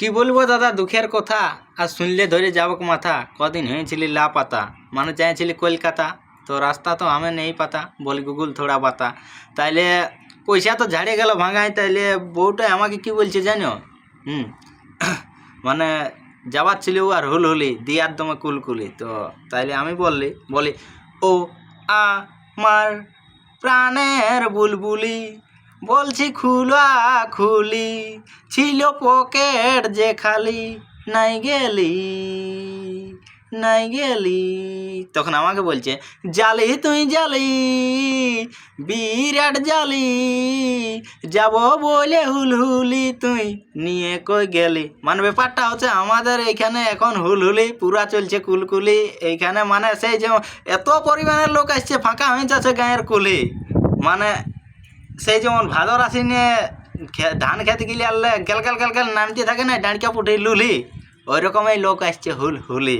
কি বলবো দাদা, দুঃখের কথা। আর শুনলে ধরে যাবক মাথা। কদিন হয়েছিলি লাপাতা, মানে চাইছিলি কলকাতা। তো রাস্তা তো আমি নেই পাতা, বলি গুগল থোড়া বাতা। তাইলে পয়সা তো ঝাড়ে গেল ভাঙায়। তাইলে বউটা আমাকে কি বলছে জানো? হুম মানে যাবার ছিল আর হুলহুলি দিয়ার দমে কুলকুলি। তো তাইলে আমি বলি ও আমার প্রাণের বুলবুলি, বলছি খুলা খুলি, ছিল পকেট যে খালি, নাই গেলি নাই গেলি। তখন আমাকে বলছে জালি তুই জালি, বিরাট জালি, যাব বলে হুলহুলি, তুই নিয়ে কই গেলি। মানে ব্যাপারটা হচ্ছে আমাদের এইখানে এখন হুলহুলি পুরা চলছে, কুলকুলি এইখানে। মানে সেই যে এত পরিমাণের লোক আসছে, ফাঁকা হয়ে যাচ্ছে গাঁয়ের কুলি। মানে সেই যেমন ভাদর আসিনে ধান খেতে গেলে আনলে গেল গেল গেল গেল নামতে থাকে না, ডাঁড়কা পুটে লুলি, ওই রকমই লোক আসছে হুলহুলি।